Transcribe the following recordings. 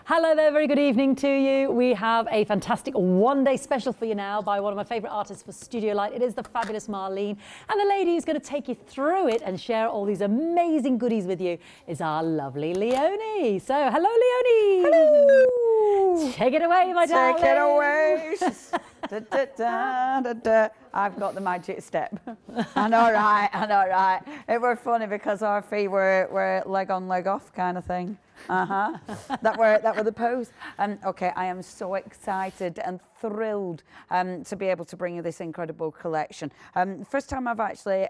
Hello there, very good evening to you. We have a fantastic one-day special for you now by one of my favourite artists for Studio Light. It is the fabulous Marlene. And the lady who's going to take you through it and share all these amazing goodies with you is our lovely Leonie. So, hello, Leonie. Hello. Take it away, my darling. Take it away. Da, da, da, da, da. I've got the magic step. I know, right? I know, right? It were funny because our feet were leg on, leg off kind of thing. That were the pose. Okay, I am so excited and thrilled to be able to bring you this incredible collection. First time I've actually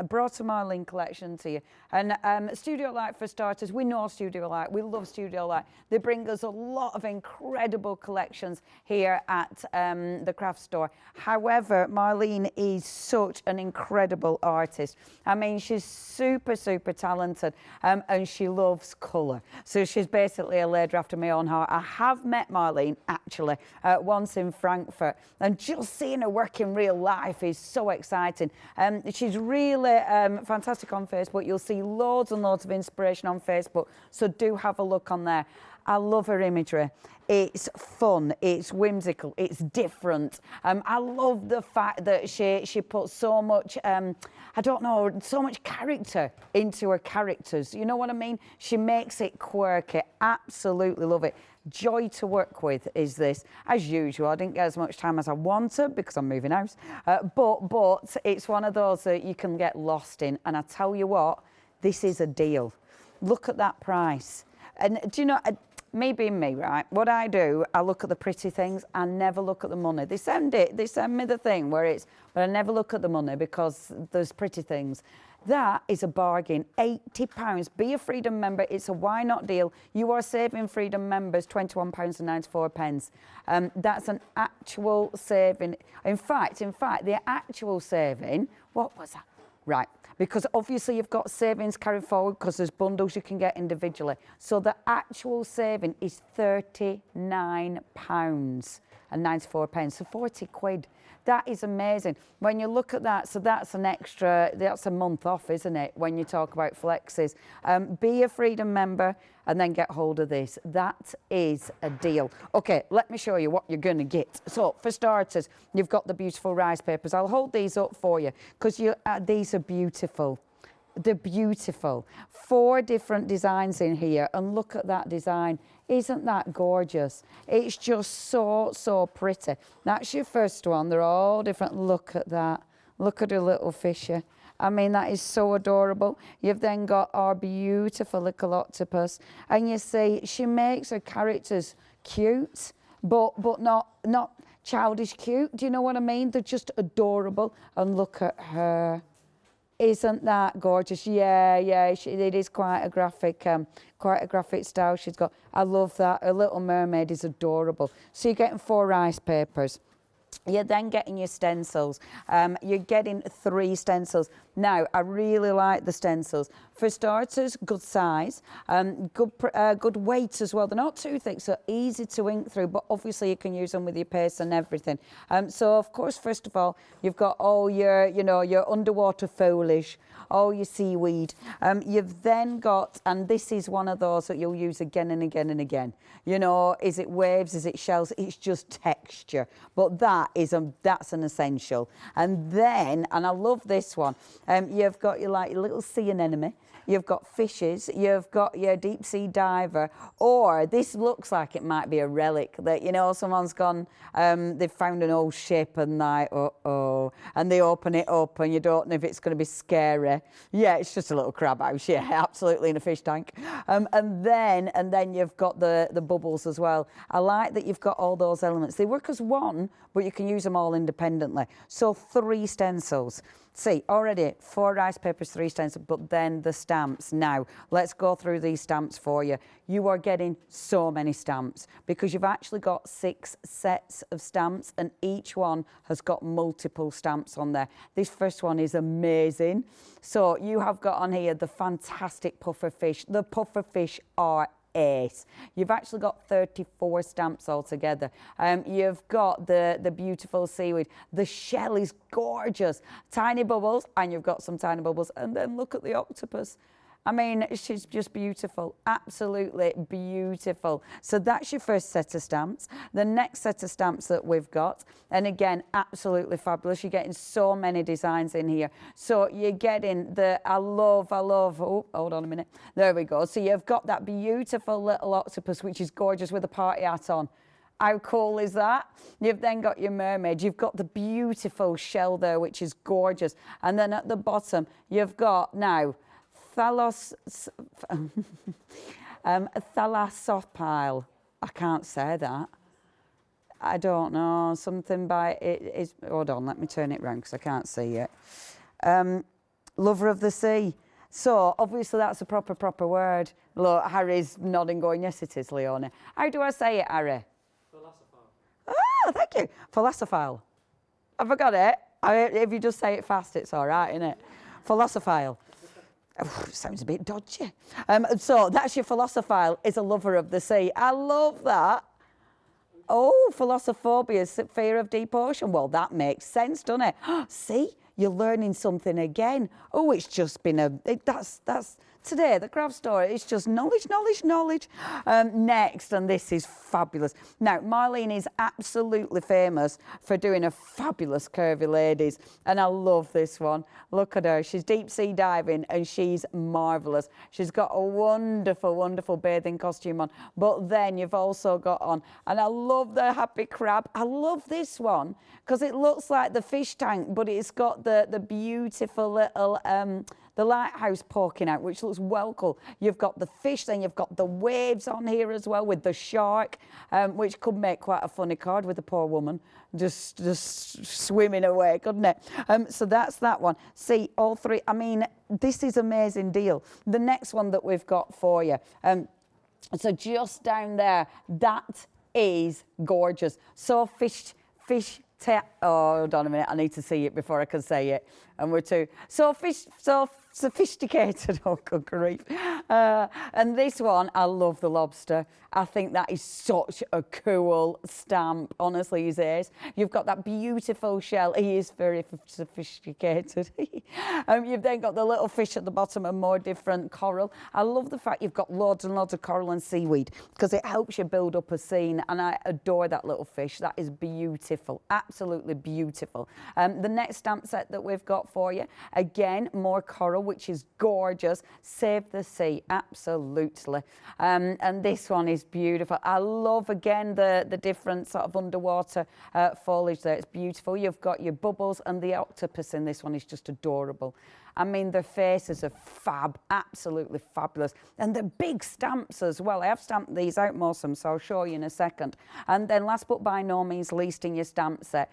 brought a Marlene collection to you. And Studio Light, for starters, we know Studio Light. We love Studio Light. They bring us a lot of incredible collections here at the craft store. However, Marlene is such an incredible artist. I mean, she's super, super talented and she loves colour. So she's basically a lady after my own heart. I have met Marlene actually once in Frankfurt, and just seeing her work in real life is so exciting. She's really fantastic on Facebook. You'll see loads and loads of inspiration on Facebook, so do have a look on there. I love her imagery. It's fun, it's whimsical, it's different. I love the fact that she puts so much, I don't know, so much character into her characters. You know what I mean? She makes it quirky. Absolutely love it. Joy to work with is this. As usual, I didn't get as much time as I wanted because I'm moving house. But it's one of those that you can get lost in. And I tell you what, this is a deal. Look at that price. And do you know, me being me, right? What I do, I look at the pretty things. I never look at the money. They send me the thing where it's, but I never look at the money because there's pretty things. That is a bargain. £80. Be a Freedom member. It's a why not deal. You are saving Freedom members £21.94. That's an actual saving. In fact, the actual saving, what was that? Right. Because obviously you've got savings carried forward because there's bundles you can get individually. So the actual saving is £39.94, so 40 quid. That is amazing. When you look at that, so that's an extra, that's a month off, isn't it, when you talk about flexes. Be a Freedom member and then get hold of this. That is a deal. Okay, let me show you what you're going to get. So, for starters, you've got the beautiful rice papers. I'll hold these up for you because these are beautiful. They're beautiful. 4 different designs in here, and look at that design. Isn't that gorgeous? It's just so, so pretty. That's your first one. They're all different. Look at that. Look at her little fisher. I mean, that is so adorable. You've then got our beautiful little octopus. And you see, she makes her characters cute, but not childish cute. Do you know what I mean? They're just adorable. And look at her. Isn't that gorgeous? Yeah, it is quite a graphic style she's got. I love that. Her little mermaid is adorable. So you're getting 4 rice papers. You're then getting your stencils. You're getting 3 stencils. Now, I really like the stencils. For starters, good size, good weight as well. They're not too thick, so easy to ink through, but obviously you can use them with your paste and everything. So, of course, first of all, you've got all your, your underwater foliage, all your seaweed. You've then got, and this is one of those that you'll use again and again and again. You know, is it waves, is it shells? It's just texture. But that's an essential. And then, and I love this one, you've got your little sea anemone. You've got fishes, you've got your deep sea diver, or this looks like it might be a relic that, someone's gone, they've found an old ship and like, and they open it up and you don't know if it's going to be scary. Yeah, it's just a little crab house, yeah, absolutely, in a fish tank. And then you've got the bubbles as well. I like that you've got all those elements. They work as one, but you can use them all independently. So 3 stencils. See, already 4 rice papers, 3 stencils, but then the stamps. Now, let's go through these stamps for you. You are getting so many stamps because you've actually got 6 sets of stamps and each one has got multiple stamps on there. This first one is amazing. So you have got on here the fantastic pufferfish. The pufferfish are ace. You've actually got 34 stamps altogether. You've got the beautiful seaweed. The shell is gorgeous. Tiny bubbles, and you've got some tiny bubbles. And then look at the octopus. I mean, she's just beautiful, absolutely beautiful. So that's your first set of stamps. The next set of stamps that we've got, and again, absolutely fabulous. You're getting so many designs in here. So you're getting the, I love, oh, hold on a minute. There we go. So you've got that beautiful little octopus, which is gorgeous with a party hat on. How cool is that? You've then got your mermaid. You've got the beautiful shell there, which is gorgeous. And then at the bottom, you've got now thalassopile. I can't say that. I don't know. Something by it is. Hold on, let me turn it round because I can't see it. Lover of the sea. So obviously that's a proper word. Look, Harry's nodding, going, yes, it is, Leonie. How do I say it, Harry? Oh, thank you. Philosophile. Have I got it? If you just say it fast, it's all right, isn't it? Philosophile. Oh, sounds a bit dodgy. So that's your philosophile, is a lover of the sea. I love that. Oh, philosophobias, fear of deep ocean. Well, that makes sense, doesn't it? See, you're learning something again. Oh, it's just been that's today, the craft store, it's just knowledge. Next, and this is fabulous. Now, Marlene is absolutely famous for doing a fabulous curvy ladies, and I love this one. Look at her. She's deep sea diving, and she's marvellous. She's got a wonderful bathing costume on, but then you've also got on, and I love the happy crab. I love this one because it looks like the fish tank, but it's got the beautiful little the lighthouse poking out, which looks well cool. You've got the fish, then you've got the waves on here as well with the shark, which could make quite a funny card with the poor woman just swimming away, couldn't it? So that's that one. See, all three. I mean, this is amazing deal. The next one that we've got for you. So just down there, that is gorgeous. So hold on a minute, I need to see it before I can say it. And we're too sophisticated. Oh, good grief. And this one, I love the lobster. I think that is such a cool stamp. Honestly, he is. You've got that beautiful shell. He is very sophisticated. You've then got the little fish at the bottom and more different coral. I love the fact you've got loads and loads of coral and seaweed because it helps you build up a scene. And I adore that little fish. That is beautiful. Absolutely beautiful. The next stamp set that we've got for you, again, more coral, which is gorgeous. Save the sea, absolutely. And this one is beautiful. I love, again, the different sort of underwater foliage there. It's beautiful. You've got your bubbles, and the octopus in this one is just adorable. I mean, their faces are fab, absolutely fabulous. And they're big stamps as well. I have stamped these out most of them, so I'll show you in a second. And then last but by no means least in your stamp set,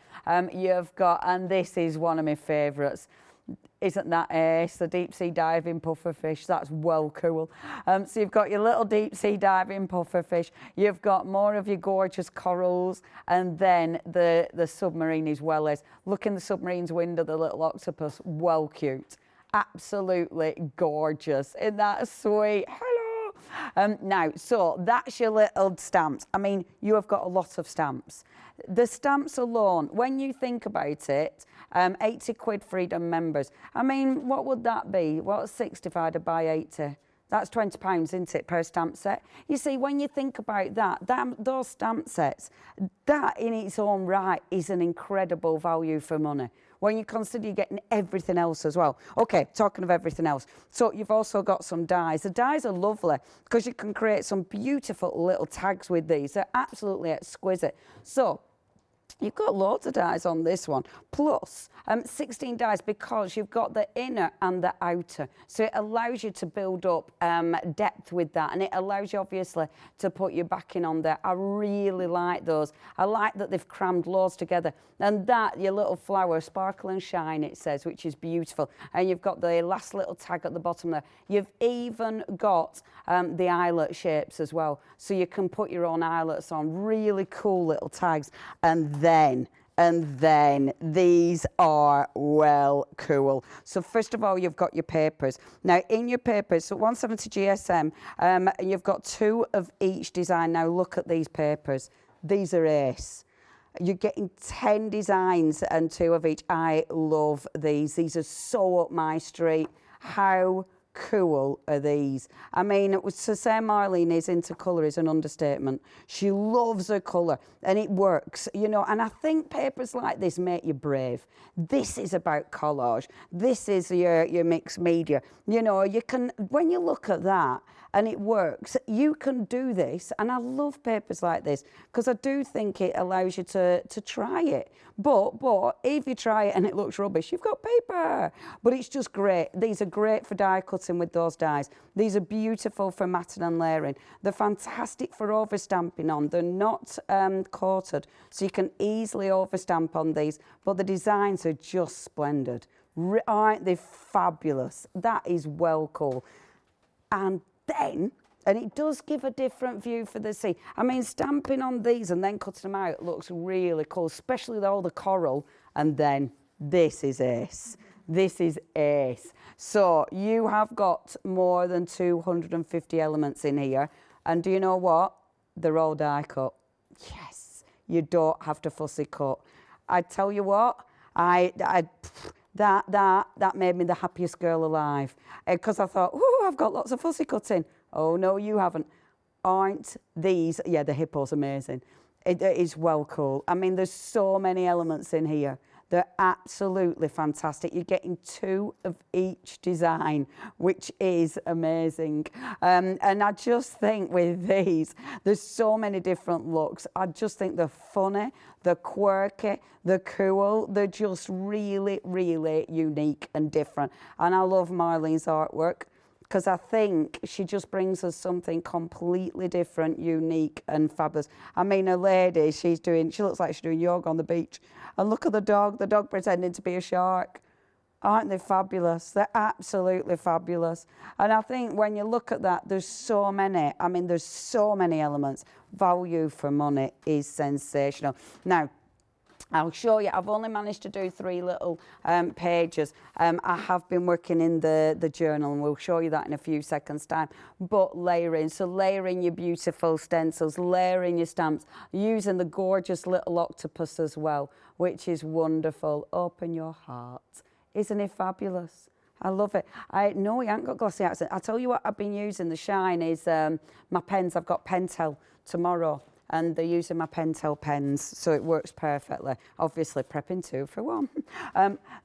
you've got, and this is one of my favourites, isn't that ace? The deep sea diving pufferfish. That's well cool. So you've got your little deep sea diving pufferfish. You've got more of your gorgeous corals, and then the submarine as well as. Look in the submarine's window, the little octopus. Well cute. Absolutely gorgeous. Isn't that sweet? Hello. Now, so that's your little stamps. I mean, you have got a lot of stamps. The stamps alone, when you think about it, 80 quid Freedom members. I mean, what would that be? What's 60 divided by 80? That's £20, isn't it, per stamp set? You see, when you think about those stamp sets, that in its own right is an incredible value for money. When you consider you're getting everything else as well. Okay, talking of everything else. So you've also got some dies. The dies are lovely because you can create some beautiful little tags with these. They're absolutely exquisite. So you've got loads of dies on this one, plus 16 dies because you've got the inner and the outer. So it allows you to build up depth with that, and it allows you obviously to put your backing on there. I really like those. I like that they've crammed loads together. And that, your little flower, sparkle and shine, it says, which is beautiful. And you've got the last little tag at the bottom there. You've even got the eyelet shapes as well. So you can put your own eyelets on. Really cool little tags. And then these are well cool. So first of all, you've got your papers. Now in your papers, so 170 GSM, you've got 2 of each design. Now look at these papers. These are ace. You're getting 10 designs and 2 of each. I love these. These are so up my street. How cool are these? I mean, to say Marlene is into colour is an understatement. She loves her colour and it works, you know, and I think papers like this make you brave. This is about collage. This is your mixed media. You know, you can, when you look at that and it works, you can do this. And I love papers like this because I do think it allows you to try it. But if you try it and it looks rubbish, you've got paper. But it's just great. These are great for die cutting with those dies. These are beautiful for matting and layering. They're fantastic for overstamping on. They're not coated, so you can easily overstamp on these. But the designs are just splendid. Aren't they fabulous? That is well cool. And then, and it does give a different view for the sea. I mean, stamping on these and then cutting them out looks really cool, especially with all the coral. And then this is ace. This is ace. So you have got more than 250 elements in here. And do you know what? They're all die cut. Yes, you don't have to fussy cut. I tell you what, that made me the happiest girl alive. Because I thought, oh, I've got lots of fussy cutting. Oh, no, you haven't. Aren't these? Yeah, the hippo's amazing. It is well cool. I mean, there's so many elements in here. They're absolutely fantastic. You're getting 2 of each design, which is amazing. And I just think with these, there's so many different looks. I just think they're funny, they're quirky, they're cool. They're just really, really unique and different. And I love Marlene's artwork, because I think she just brings us something completely different, unique and fabulous. I mean, a lady, she looks like she's doing yoga on the beach. And look at the dog pretending to be a shark. Aren't they fabulous? They're absolutely fabulous. And I think when you look at that, there's so many. I mean, there's so many elements. Value for money is sensational. Now, I'll show you, I've only managed to do 3 little pages. I have been working in the journal, and we'll show you that in a few seconds' time. But layering, so layering your beautiful stencils, layering your stamps, using the gorgeous little octopus as well, which is wonderful. Open your heart. Isn't it fabulous? I love it. No, he hasn't got glossy accent. I tell you what I've been using, the shine is my pens. I've got Pentel tomorrow, and they're using my Pentel pens, so it works perfectly. Obviously, prepping 2 for 1.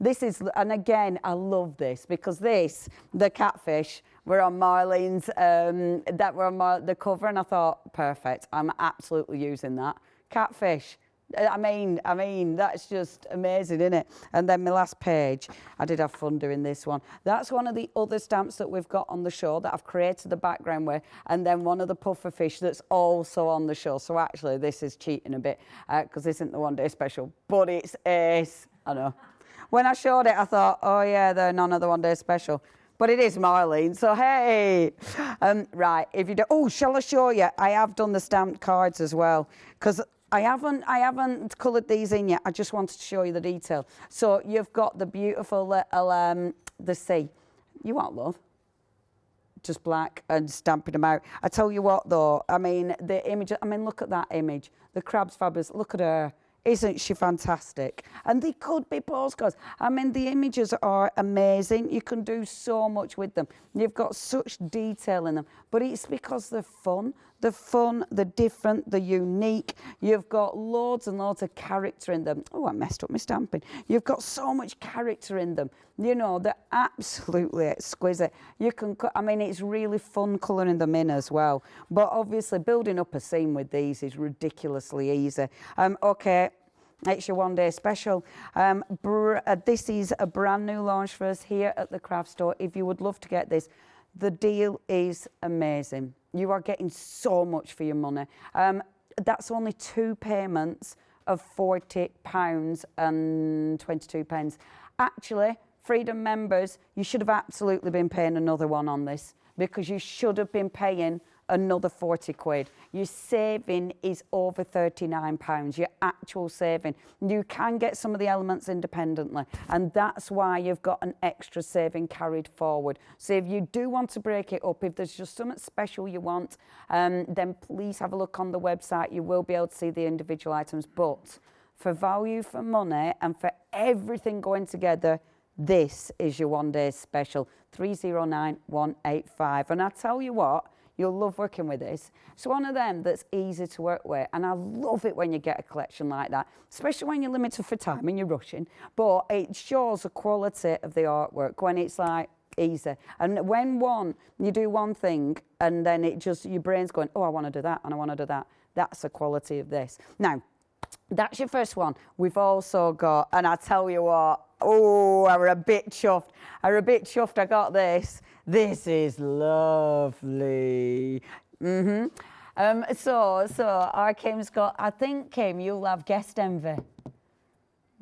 This is, and again, I love this because the catfish, were on Marlene's, the cover, and I thought, perfect. I'm absolutely using that. Catfish. I mean, that's just amazing, isn't it? And then my last page, I did have fun doing this one. That's one of the other stamps that we've got on the show that I've created the background with, and then one of the pufferfish that's also on the show. So actually, this is cheating a bit because this isn't the one-day special, but it's ace. I know. When I showed it, I thought, oh yeah, they're none of the one-day special. But it is Marlene, so hey. Right, if you do, oh, shall I show you? I have done the stamped cards as well, because I haven't coloured these in yet. I just wanted to show you the detail. So you've got the beautiful little, the sea. You want love? Just black and stamping them out. I tell you what though, I mean, the image, I mean, look at that image. The crab's fabulous. Look at her. Isn't she fantastic? And they could be postcards. I mean, the images are amazing. You can do so much with them. You've got such detail in them. But it's because they're fun. They're fun, they're different, they're unique. You've got loads and loads of character in them. Oh, I messed up my stamping. You've got so much character in them. You know, they're absolutely exquisite. You can, I mean, it's really fun colouring them in as well. But obviously, building up a scene with these is ridiculously easy. Okay. It's your one-day special. This is a brand new launch for us here at the craft store. If you would love to get this, the deal is amazing. You are getting so much for your money. That's only 2 payments of £40 and 22 pence. Actually, Freedom members, you should have absolutely been paying another one on this, because you should have been paying another 40 quid. Your saving is over £39, your actual saving. You can get some of the elements independently, and that's why you've got an extra saving carried forward. So if you do want to break it up, if there's just something special you want, then please have a look on the website. You will be able to see the individual items, but for value for money and for everything going together, this is your one-day special, 309185. And I tell you what, you'll love working with this. It's one of them that's easy to work with, and I love it when you get a collection like that, especially when you're limited for time and you're rushing. But it shows the quality of the artwork when it's like easy. And when you do one thing and then it just, your brain's going, oh, I want to do that and I want to do that. That's the quality of this. Now, that's your first one. We've also got, and I tell you what, oh, I were a bit chuffed. I got this. This is lovely. So our Kim's got, I think, Kim, you'll have guest envy.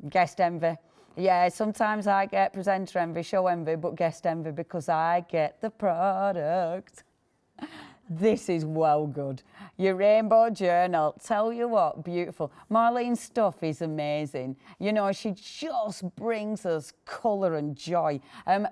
Guest envy. Yeah, sometimes I get presenter envy, show envy, but guest envy because I get the product. This is well good. Your rainbow journal, tell you what, beautiful. Marlene's stuff is amazing. You know, she just brings us colour and joy.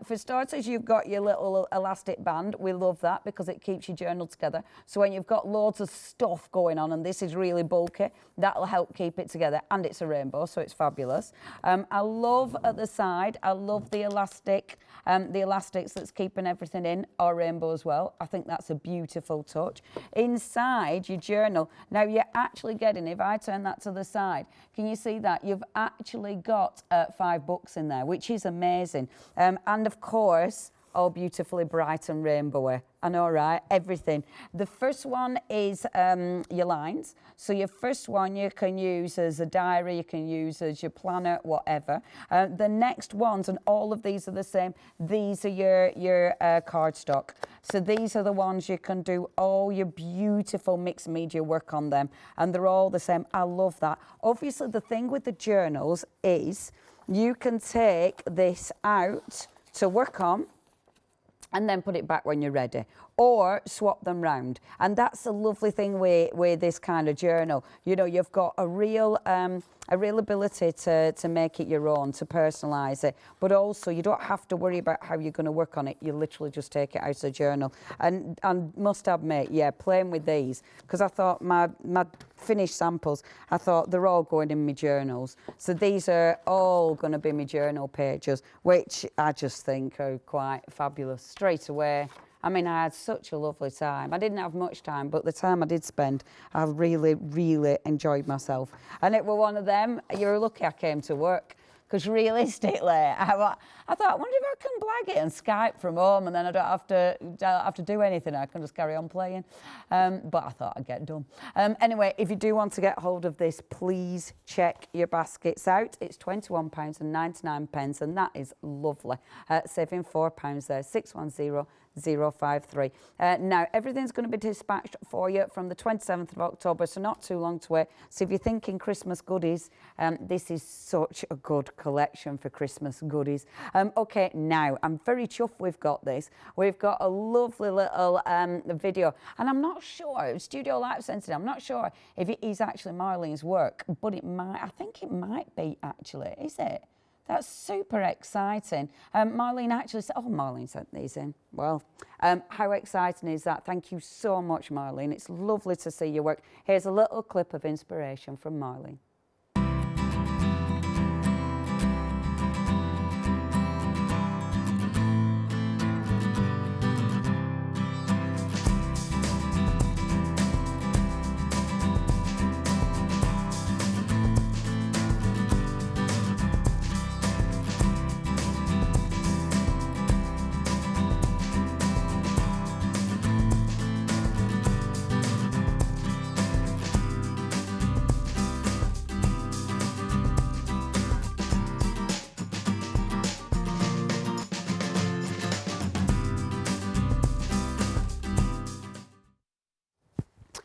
For starters, you've got your little elastic band. We love that because it keeps your journal together. So when you've got loads of stuff going on and this is really bulky, that'll help keep it together. And it's a rainbow, so it's fabulous. I love at the side, I love the elastic. The elastics that's keeping everything in are rainbow as well. I think that's a beautiful touch. Inside your journal, now you're actually getting, if I turn that to the side, can you see that? You've actually got 5 books in there, which is amazing. And of course, all beautifully bright and rainbowy. I know, right? Everything. The first one is your lines. So your first one you can use as a diary, you can use as your planner, whatever. The next ones, and all of these are the same, these are your cardstock. So these are the ones you can do all your beautiful mixed media work on them. And they're all the same. I love that. Obviously, the thing with the journals is you can take this out to work on and then put it back when you're ready, or swap them round. And that's the lovely thing with this kind of journal. You know, you've got a real ability to make it your own, to personalise it, but also you don't have to worry about how you're going to work on it. You literally just take it out of the journal. And must admit, yeah, playing with these, because I thought my finished samples, I thought they're all going in my journals. So these are all going to be my journal pages, which I just think are quite fabulous straight away. I mean, I had such a lovely time. I didn't have much time, but the time I did spend, I really, really enjoyed myself. And it were one of them, you're lucky I came to work, because realistically, I thought, I wonder if I can blag it and Skype from home, and then I don't have to do anything. I can just carry on playing. But I thought I'd get done. Anyway, if you do want to get hold of this, please check your baskets out. It's £21.99, and that is lovely. Saving £4 there, 610053. Now, everything's going to be dispatched for you from the 27th of October, so not too long to wait. So if you're thinking Christmas goodies, this is such a good collection for Christmas goodies. Okay, now, I'm very chuffed we've got this. We've got a lovely little video, and I'm not sure, Studio Light Sensitive, I'm not sure if it is actually Marlene's work, but it might, I think it might be actually, is it? That's super exciting. Marlene actually said, oh, Marlene sent these in. Well, how exciting is that? Thank you so much, Marlene. It's lovely to see your work. Here's a little clip of inspiration from Marlene.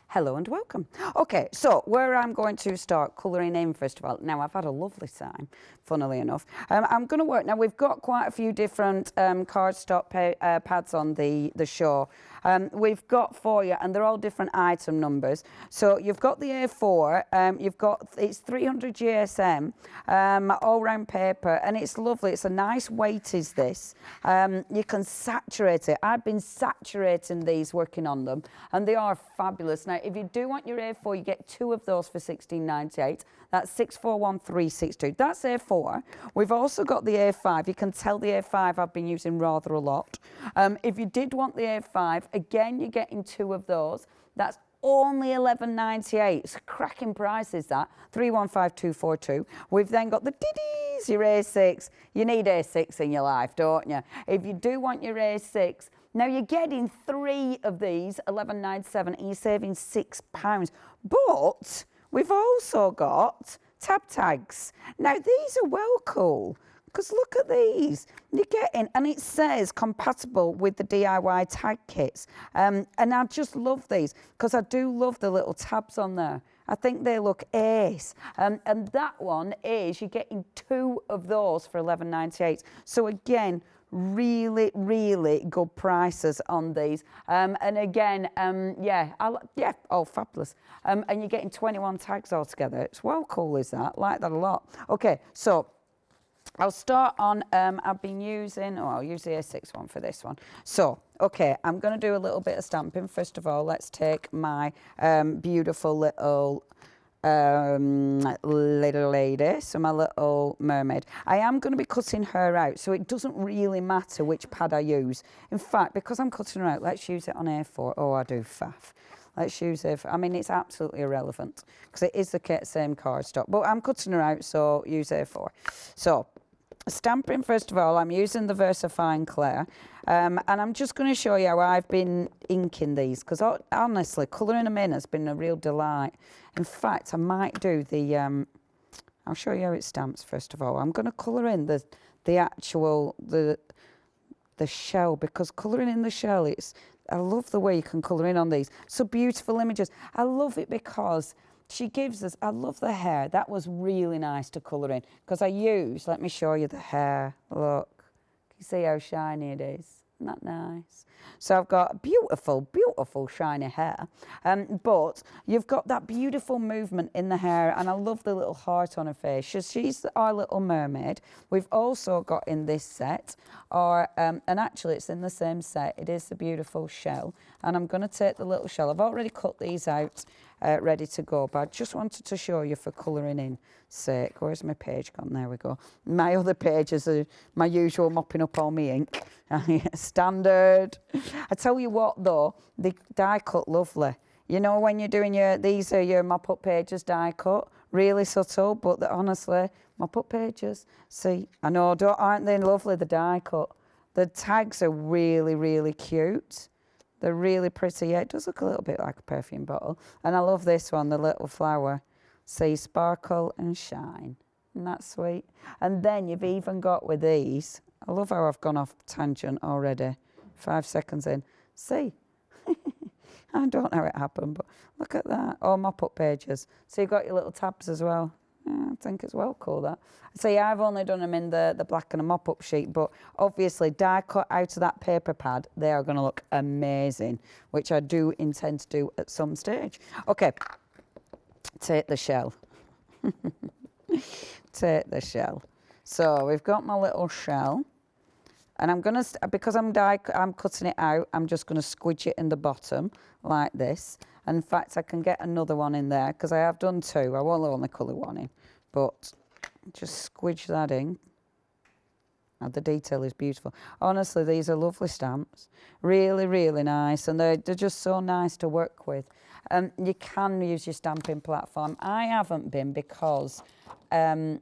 Hello and welcome. Okay, so where I'm going to start colouring in first of all. Now, I've had a lovely time, funnily enough. I'm going to work, now we've got quite a few different cardstock pads on the show. We've got for you, and they're all different item numbers. So you've got the A4, you've got, it's 300 GSM, all round paper, and it's lovely. It's a nice weight is this. You can saturate it. I've been saturating these, working on them, and they are fabulous. Now, if you do want your A4, you get 2 of those for £16.98. That's 641362. That's A4. We've also got the A5. You can tell the A5 I've been using rather a lot. If you did want the A5, again, you're getting 2 of those. That's only £11.98. It's a cracking price, is that? 315242. We've then got the Diddies, your A6. You need A6 in your life, don't you? If you do want your A6, now you're getting 3 of these, £11.97, and you're saving £6. But we've also got tab tags. Now these are well cool, because look at these. You're getting, and it says compatible with the DIY tag kits. And I just love these, because I do love the little tabs on there. I think they look ace. And that one is, you're getting 2 of those for £11.98. So again, really, really good prices on these. And again, oh, fabulous. And you're getting 21 tags altogether. It's well cool, is that? Like that a lot. Okay, so I'll start on, I've been using, I'll use the A6 one for this one. So, okay, I'm going to do a little bit of stamping. First of all, let's take my beautiful little lady, so my little mermaid. I am going to be cutting her out, so it doesn't really matter which pad I use. In fact, because I'm cutting her out, let's use it on A4. Oh, I do faff. Let's use it. I mean, it's absolutely irrelevant because it is the same cardstock, but I'm cutting her out, so use A4. So, stamping, first of all, I'm using the VersaFine Clair, and I'm just going to show you how I've been inking these, because honestly, colouring them in has been a real delight. In fact, I might do the, I'll show you how it stamps, first of all. I'm going to colour in the actual, the shell, because colouring in the shell, I love the way you can colour in on these. So beautiful images. I love it because she gives us, I love the hair. That was really nice to colour in, because let me show you the hair. Look, can you see how shiny it is? Isn't that nice? So I've got beautiful, beautiful shiny hair. But you've got that beautiful movement in the hair, and I love the little heart on her face. She's our little mermaid. We've also got in this set, and actually it's in the same set, it is the beautiful shell. And I'm going to take the little shell. I've already cut these out, ready to go, but I just wanted to show you for colouring in sake. Where's my page gone? There we go. My other pages are my usual mopping up all my ink. Standard. I tell you what though, the die cut lovely. You know, when you're doing these are your mop up pages die cut, really subtle, but honestly, mop up pages. See, I know, aren't they lovely, the die cut? The tags are really, really cute. They're really pretty. Yeah, it does look a little bit like a perfume bottle. And I love this one, the little flower. See, sparkle and shine. Isn't that sweet? And then you've even got with these, I love how I've gone off tangent already. 5 seconds in. See? I don't know how it happened, but look at that. Oh, mop-up pages. So you've got your little tabs as well. Yeah, I think it's well cool, that. See, I've only done them in the black and a mop-up sheet, but obviously die cut out of that paper pad, they are going to look amazing, which I do intend to do at some stage. Okay, take the shell. Take the shell. So we've got my little shell, and I'm going to, because I'm cutting it out, I'm just going to squidge it in the bottom like this. And in fact, I can get another one in there because I have done 2. I won't only colour 1 in, but just squidge that in. Oh, the detail is beautiful. Honestly, these are lovely stamps. Really, really nice, and they're just so nice to work with. You can use your stamping platform. I haven't been because I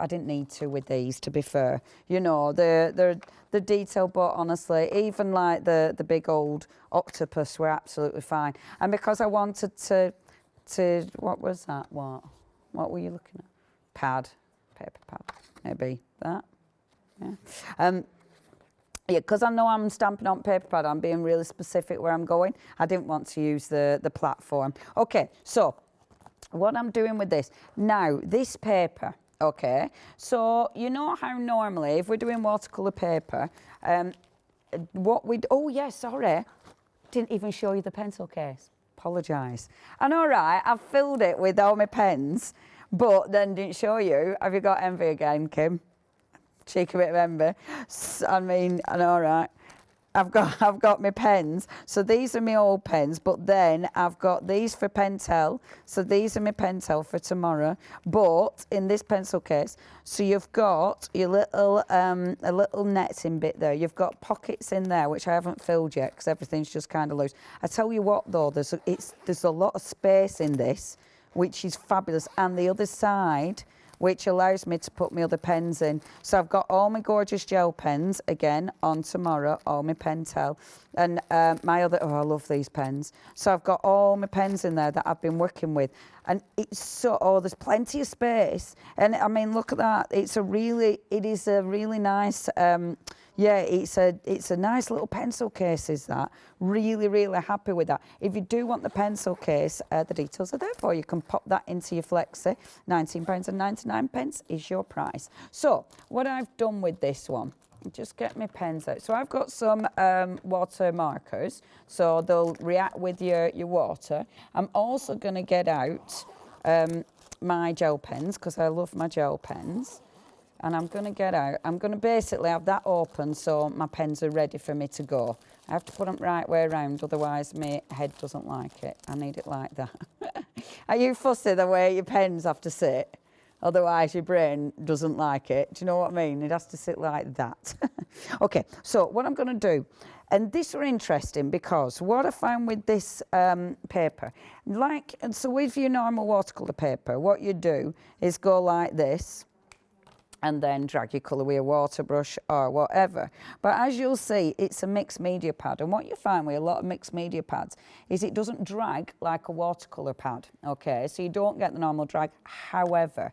didn't need to with these, to be fair. You know, the detail, but honestly, even like the big old octopus were absolutely fine. And because I wanted to what was that? What were you looking at? Pad, paper pad, maybe that. Yeah. Yeah, because I know I'm stamping on paper pad, I'm being really specific where I'm going. I didn't want to use the platform. Okay, so what I'm doing with this now, this paper. Okay, so you know how normally if we're doing watercolour paper, oh yeah, sorry, didn't even show you the pencil case. Apologise. And all right, I've filled it with all my pens, but then didn't show you. Have you got envy again, Kim? Cheeky bit of envy. I mean, and all right. I've got my pens. So these are my old pens, but then I've got these for Pentel. So these are my Pentel for tomorrow. But in this pencil case, so you've got your little a little netting bit there. You've got pockets in there which I haven't filled yet because everything's just kind of loose. I tell you what though, there's a lot of space in this, which is fabulous, and the other side, which allows me to put my other pens in. So I've got all my gorgeous gel pens, again, on tomorrow, all my Pentel. And my other, oh, I love these pens. So I've got all my pens in there that I've been working with. And it's so, oh, there's plenty of space. And I mean, look at that. It is a really nice, yeah, it's a nice little pencil case, is that. Really, really happy with that. If you do want the pencil case, the details are there for you. You can pop that into your flexi. £19.99 is your price. So, what I've done with this one, just get my pens out. So I've got some water markers, so they'll react with your water. I'm also going to get out my gel pens, because I love my gel pens. And I'm going to get out, I'm going to basically have that open so my pens are ready for me to go. I have to put them right way around, otherwise my head doesn't like it. I need it like that. Are you fussy the way your pens have to sit? Otherwise your brain doesn't like it. Do you know what I mean? It has to sit like that. Okay, so what I'm going to do, and this is interesting because what I found with this paper, and so with your normal watercolour paper, what you do is go like this, and then drag your colour with a water brush or whatever. But as you'll see, it's a mixed media pad. And what you find with a lot of mixed media pads is it doesn't drag like a watercolour pad, okay? So you don't get the normal drag. However,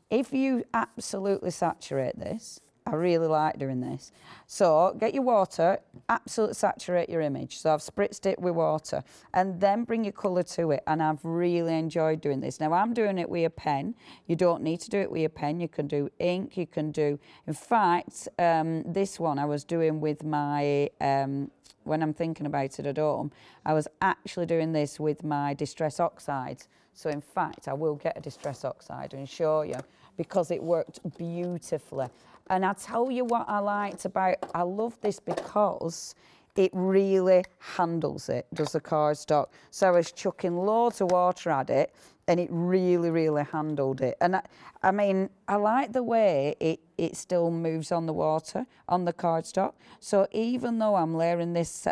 if you absolutely saturate this, I really like doing this. So get your water, absolutely saturate your image. So I've spritzed it with water and then bring your colour to it. And I've really enjoyed doing this. Now I'm doing it with a pen. You don't need to do it with a pen. You can do ink, you can do, in fact, this one I was doing with my, when I'm thinking about it at home, I was actually doing this with my Distress Oxides. So in fact, I will get a Distress Oxide and show you because it worked beautifully. And I'll tell you what I liked about, I love this because it really handles it, does the cardstock. So I was chucking loads of water at it and it really, really handled it. And I mean, I like the way it still moves on the water, on the cardstock. So even though I'm layering this,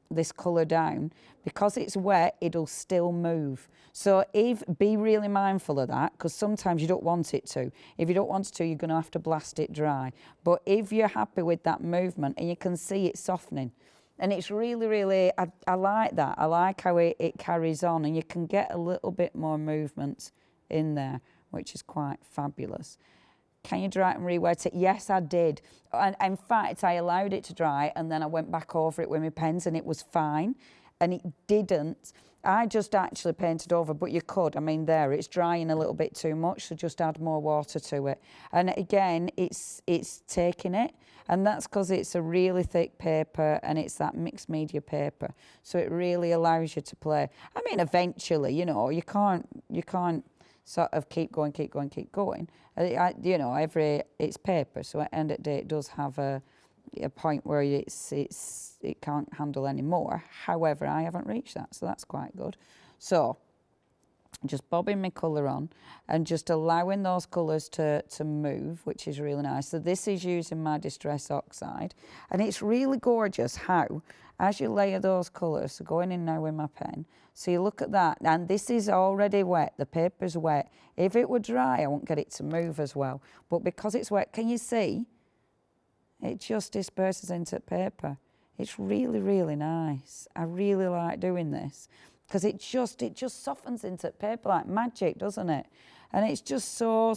this colour down, because it's wet, it'll still move. So be really mindful of that, because sometimes you don't want it to. If you don't want it to, you're going to have to blast it dry. But if you're happy with that movement, and you can see it softening, and it's really, really, I like that. I like how it carries on, and you can get a little bit more movement in there, which is quite fabulous. Can you dry it and re-wet it? Yes, I did. And in fact, I allowed it to dry, and then I went back over it with my pens, and it was fine. And it didn't. I just actually painted over, but you could. I mean, there, it's drying a little bit too much, so just add more water to it. And again, it's taking it, and that's because it's a really thick paper, and it's that mixed media paper. So it really allows you to play. I mean, eventually, you know, you can't sort of keep going. You know, it's paper, so at the end of the day, it does have a point where it can't handle anymore. However, I haven't reached that, so that's quite good. So just bobbing my colour on and just allowing those colours to move, which is really nice. So this is using my Distress Oxide, and it's really gorgeous how, as you layer those colours, so going in now with my pen, so you look at that, and this is already wet, the paper's wet. If it were dry, I won't get it to move as well. But because it's wet, can you see? It just disperses into paper. It's really, really nice. I really like doing this because it just softens into paper like magic, doesn't it? And it's just so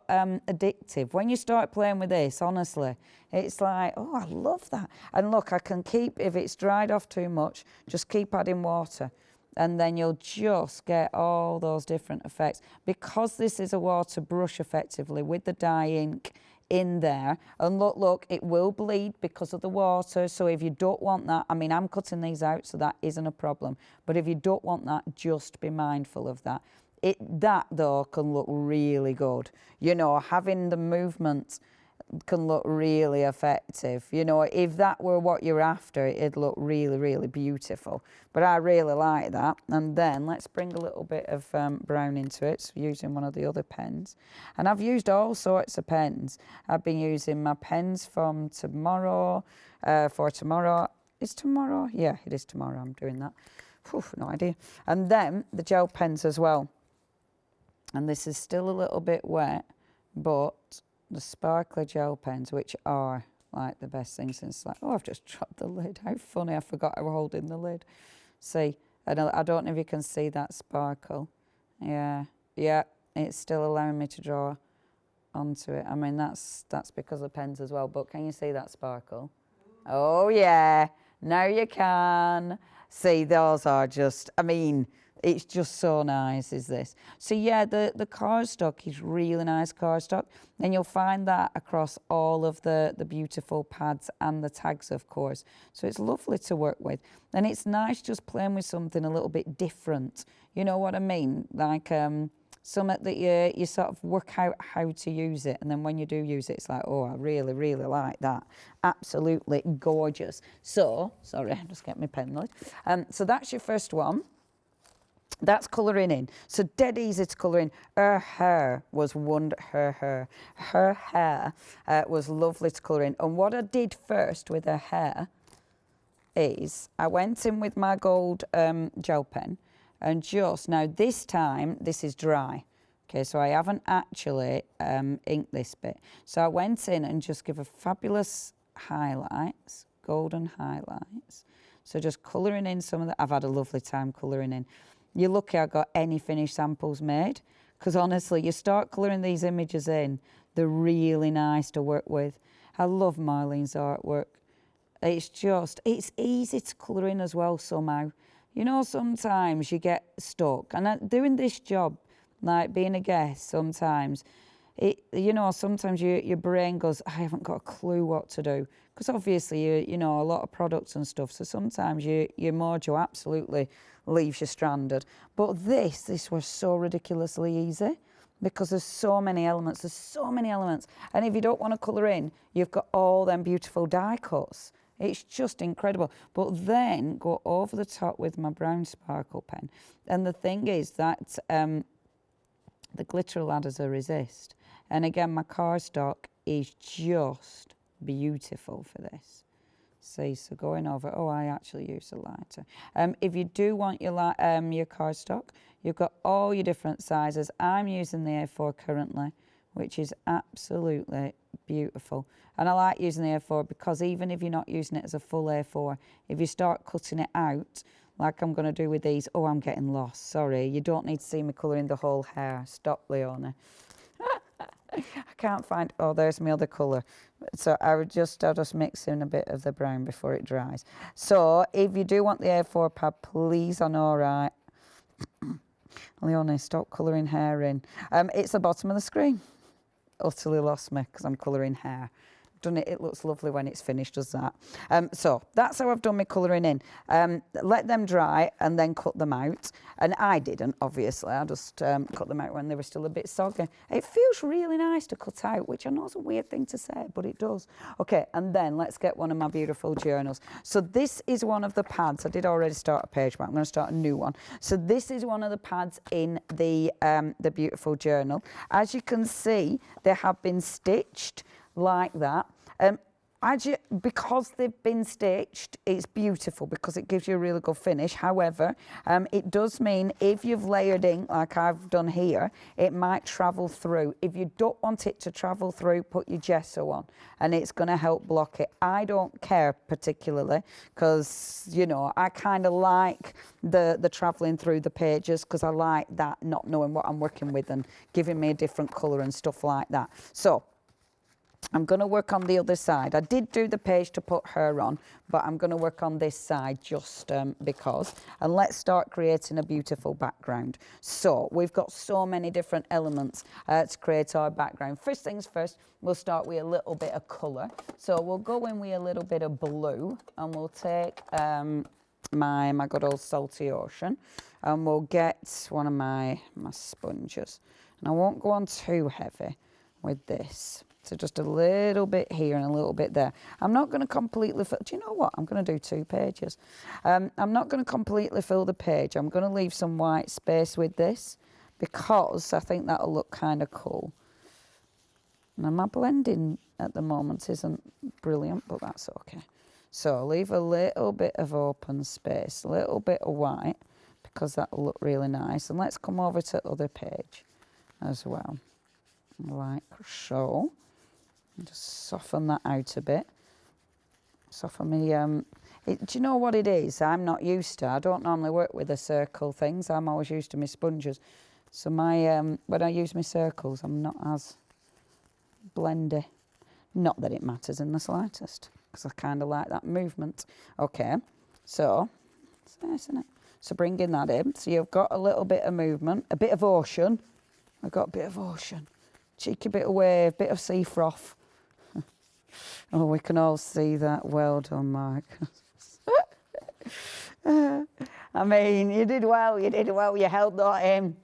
addictive. When you start playing with this, honestly, it's like, oh, I love that. And look, I can keep, if it's dried off too much, just keep adding water. And then you'll just get all those different effects. Because this is a water brush, effectively, with the dye ink in there, and look, it will bleed because of the water. So if you don't want that, I mean, I'm cutting these out, so that isn't a problem. But if you don't want that, just be mindful of that. That though can look really good. You know, having the movement can look really effective. You know, if that were what you're after, it'd look really, really beautiful. But I really like that. And then let's bring a little bit of brown into it, so using one of the other pens. And I've used all sorts of pens. I've been using my pens from tomorrow, for tomorrow. Is tomorrow? Yeah, it is tomorrow I'm doing that. Whew, no idea. And then the gel pens as well. And this is still a little bit wet, but the sparkler gel pens, which are like the best thing since, like, oh, I've just dropped the lid. How funny, I forgot I was holding the lid. See, I don't know if you can see that sparkle. Yeah, it's still allowing me to draw onto it. I mean, that's because of pens as well, but can you see that sparkle? Oh, yeah, now you can. See, those are just, I mean, it's just so nice, is this. So yeah, the cardstock is really nice cardstock, and you'll find that across all of the beautiful pads and the tags, of course. So it's lovely to work with, and it's nice just playing with something a little bit different. You know what I mean? Like something that you sort of work out how to use it, and then when you do use it, it's like, oh, I really, really like that. Absolutely gorgeous. So, sorry, I just get my pen lid. So that's your first one. That's colouring in. So dead easy to colour in. Her hair was her hair was lovely to colour in. And what I did first with her hair is I went in with my gold gel pen, and just now this time this is dry. Okay, so I haven't actually inked this bit. So I went in and just give a fabulous highlights, golden highlights. So just colouring in some of the, I've had a lovely time colouring in. You're lucky I got any finished samples made, because honestly, you start colouring these images in, they're really nice to work with. I love Marlene's artwork. It's easy to colour in as well somehow. You know, sometimes you get stuck, and doing this job, like being a guest, sometimes, sometimes your brain goes, I haven't got a clue what to do. Because obviously, you know, a lot of products and stuff, so sometimes your mojo absolutely leaves you stranded. But this was so ridiculously easy, because there's so many elements. And if you don't want to colour in, you've got all them beautiful die cuts. It's just incredible. But then go over the top with my brown sparkle pen. And the thing is that the glitter ladders are resist. And again, my cardstock is just beautiful for this. See, so going over, oh, I actually use a lighter. If you do want your cardstock, you've got all your different sizes. I'm using the A4 currently, which is absolutely beautiful. And I like using the A4 because even if you're not using it as a full A4, if you start cutting it out, like I'm going to do with these, oh, I'm getting lost, sorry. You don't need to see me colouring the whole hair. Stop, Leonie. I can't find, oh, there's my other colour. So I'll just mix in a bit of the brown before it dries. So if you do want the A4 pad, please, on all right. Leonie, stop colouring hair in. It's the bottom of the screen. Utterly lost me because I'm colouring hair. Done it, it looks lovely when it's finished, does that. So that's how I've done my colouring in. Let them dry and then cut them out. And I didn't, obviously. I just cut them out when they were still a bit soggy. It feels really nice to cut out, which I know is a weird thing to say, but it does. Okay, and then let's get one of my beautiful journals. So this is one of the pads. I did already start a page, but I'm going to start a new one. So this is one of the pads in the beautiful journal. As you can see, they have been stitched like that. Because they've been stitched, it's beautiful because it gives you a really good finish. However, it does mean if you've layered ink like I've done here, it might travel through. If you don't want it to travel through, put your gesso on and it's going to help block it. I don't care particularly because, you know, I kind of like the travelling through the pages because I like that, not knowing what I'm working with and giving me a different colour and stuff like that. So I'm going to work on the other side. I did do the page to put her on, but I'm going to work on this side just because. And let's start creating a beautiful background. So we've got so many different elements to create our background. First things first, we'll start with a little bit of colour. So we'll go in with a little bit of blue and we'll take my good old salty ocean and we'll get one of my sponges. And I won't go on too heavy with this. So just a little bit here and a little bit there. I'm not going to completely fill, do you know what? I'm going to do 2 pages. I'm not going to completely fill the page. I'm going to leave some white space with this because I think that'll look kind of cool. Now my blending at the moment isn't brilliant, but that's okay. So leave a little bit of open space, a little bit of white, because that'll look really nice. And let's come over to the other page as well, like so. Just soften that out a bit. Soften me, do you know what it is? I'm not used to, I don't normally work with the circle things. I'm always used to my sponges. So my, when I use my circles, I'm not as blendy. Not that it matters in the slightest, because I kind of like that movement. Okay, so, it's nice, isn't it? So bringing that in, so you've got a little bit of movement, a bit of ocean. I've got a bit of ocean. Cheeky bit of wave, bit of sea froth. Oh, we can all see that. Well done, Mark. I mean, you did well, you held that in.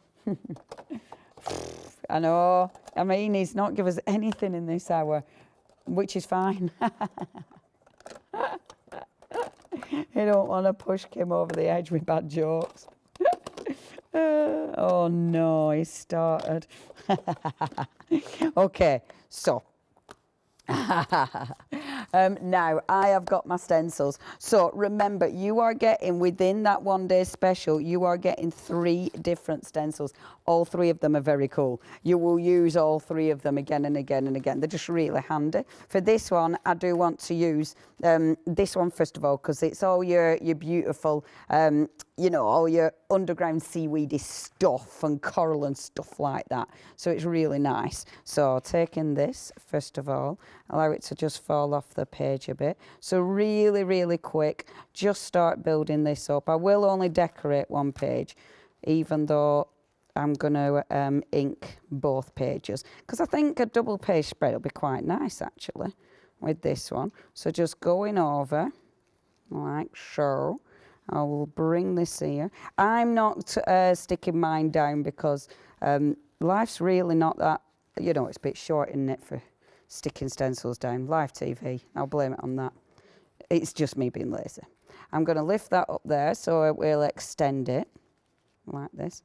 I know. I mean, he's not give us anything in this hour, which is fine. You don't want to push Kim over the edge with bad jokes. Oh no, he started. Okay, so now I have got my stencils. So remember, you are getting, within that 1 day special, you are getting 3 different stencils. All 3 of them are very cool. You will use all 3 of them again and again and again. They're just really handy. For this one, I do want to use this one first of all, because it's all your beautiful, you know, all your underground seaweedy stuff and coral and stuff like that. So it's really nice. So taking this, first of all, allow it to just fall off the page a bit. So really, really quick, just start building this up. I will only decorate 1 page, even though I'm going to ink both pages, because I think a double page spread will be quite nice actually with this one. So just going over like so. I will bring this here. I'm not sticking mine down because life's really not that, you know, it's a bit short, isn't it, for sticking stencils down. Live TV, I'll blame it on that. It's just me being lazy. I'm going to lift that up there so it will extend it like this.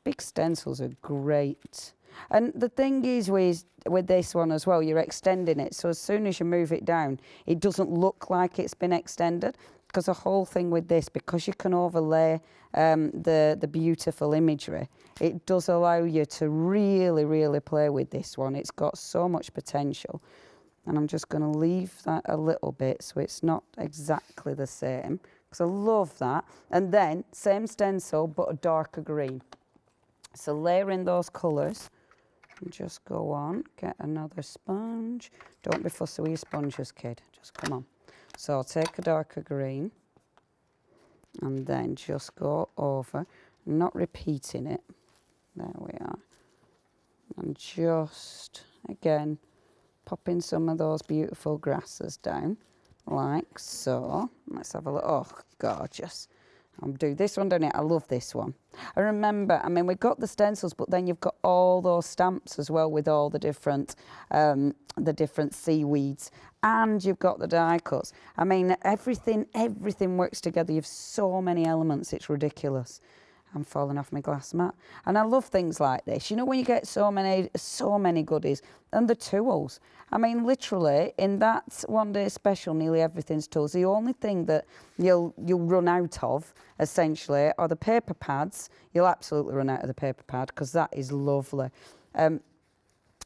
Big stencils are great. And the thing is with this one as well, you're extending it. So as soon as you move it down, it doesn't look like it's been extended. Because the whole thing with this, because you can overlay the beautiful imagery, it does allow you to really, really play with this one. It's got so much potential. And I'm just going to leave that a little bit so it's not exactly the same. Because I love that. And then, same stencil, but a darker green. So layering those colours. And just go on, get another sponge. Don't be fussy with your sponges, kid. Just come on. So I'll take a darker green and then just go over, not repeating it. There we are. And just, again, popping some of those beautiful grasses down, like so. Let's have a look. Oh, gorgeous. I'll do this one, don't I? I love this one. And remember, I mean, we've got the stencils, but then you've got all those stamps as well with all the different seaweeds. And you've got the die cuts. I mean, everything works together. You've so many elements, it's ridiculous. I'm falling off my glass mat. And I love things like this. You know, when you get so many goodies. And the tools. I mean, literally, in that 1 day special, nearly everything's tools. The only thing that you'll run out of, essentially, are the paper pads. You'll absolutely run out of the paper pad, because that is lovely.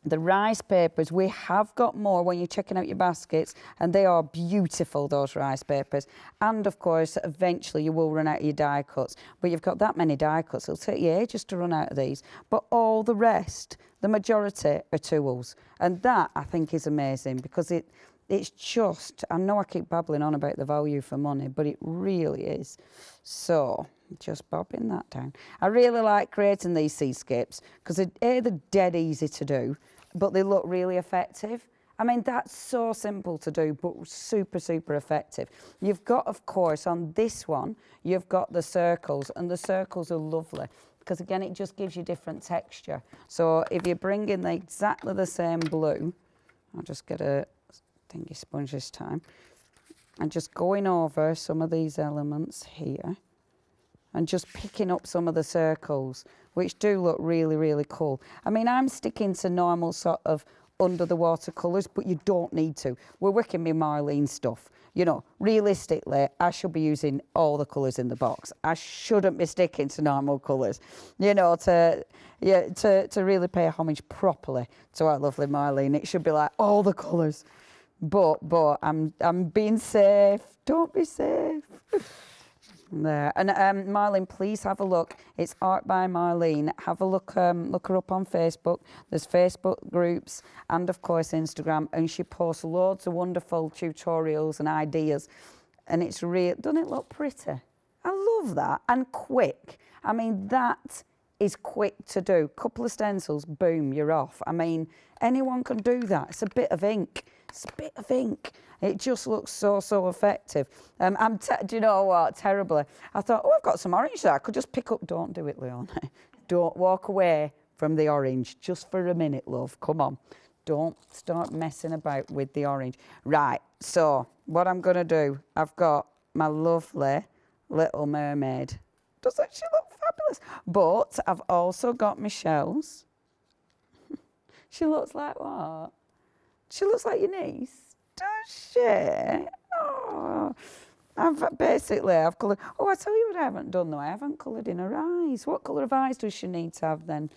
The rice papers, we have got more when you're checking out your baskets, and they are beautiful, those rice papers. And of course, eventually you will run out of your die cuts. But you've got that many die cuts, it'll take you ages to run out of these. But all the rest, the majority, are tools. And that, I think, is amazing, because it's just, I know I keep babbling on about the value for money, but it really is. So, just bobbing that down. I really like creating these seascapes because they're dead easy to do, but they look really effective. I mean, that's so simple to do, but super, super effective. You've got, of course, on this one, you've got the circles, and the circles are lovely because, again, it just gives you different texture. So if you bring in exactly the same blue, I'll just get a thingy sponge this time. And just going over some of these elements here and just picking up some of the circles, which do look really, really cool. I mean, I'm sticking to normal sort of under the water colours, but you don't need to. We're working with Marlene stuff. You know, realistically, I should be using all the colours in the box. I shouldn't be sticking to normal colours, you know, to really pay homage properly to our lovely Marlene. It should be like all the colours. But I'm being safe. Don't be safe. There. And Marlene, please have a look. It's Art by Marlene. Have a look. Look her up on Facebook. There's Facebook groups and of course Instagram. And she posts loads of wonderful tutorials and ideas. And it's real. Doesn't it look pretty? I love that. And quick. I mean, that is quick to do. Couple of stencils, boom, you're off. I mean, anyone can do that. It's a bit of ink. It's a bit of ink. It just looks so effective. Do you know what? Terribly. I thought, oh, I've got some orange there. I could just pick up. Don't do it, Leonie. Don't walk away from the orange just for a minute, love. Come on. Don't start messing about with the orange. Right. So what I'm going to do, I've got my lovely Little Mermaid. Doesn't she look fabulous? But I've also got my shells. She looks like what? She looks like your niece. Does she? Oh, I've coloured. Oh, I tell you what I haven't done though. I haven't coloured in her eyes. What colour of eyes does she need to have then?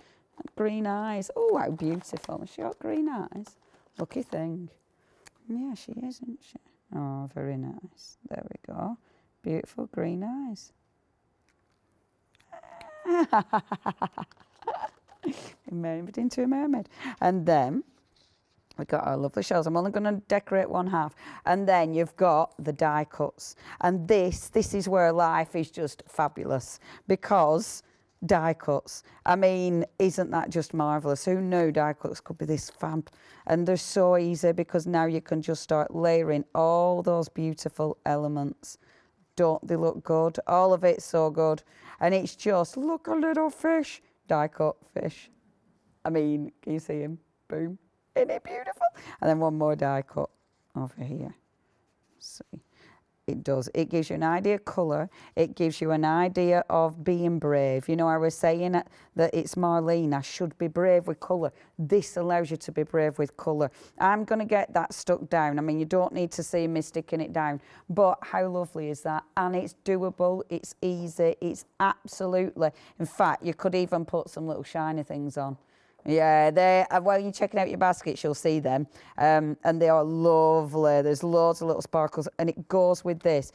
Green eyes. Oh, how beautiful. Has she got green eyes? Lucky thing. Yeah, she is, isn't she? Oh, very nice. There we go. Beautiful green eyes. Made into a mermaid. And then we've got our lovely shells. I'm only going to decorate one half. And then you've got the die cuts. And this is where life is just fabulous because die cuts. I mean, isn't that just marvellous? Who knew die cuts could be this fab? And they're so easy because now you can just start layering all those beautiful elements. Don't they look good? All of it's so good. And it's just, look, a little fish. Die cut fish. I mean, can you see him? Boom. Isn't it beautiful? And then one more die cut over here. See, it does. It gives you an idea of colour. It gives you an idea of being brave. You know, I was saying that it's Marlene. I should be brave with colour. This allows you to be brave with colour. I'm going to get that stuck down. I mean, you don't need to see me sticking it down. But how lovely is that? And it's doable. It's easy. It's absolutely. In fact, you could even put some little shiny things on. Yeah, while you're checking out your baskets, you'll see them. And they are lovely. There's loads of little sparkles, and it goes with this.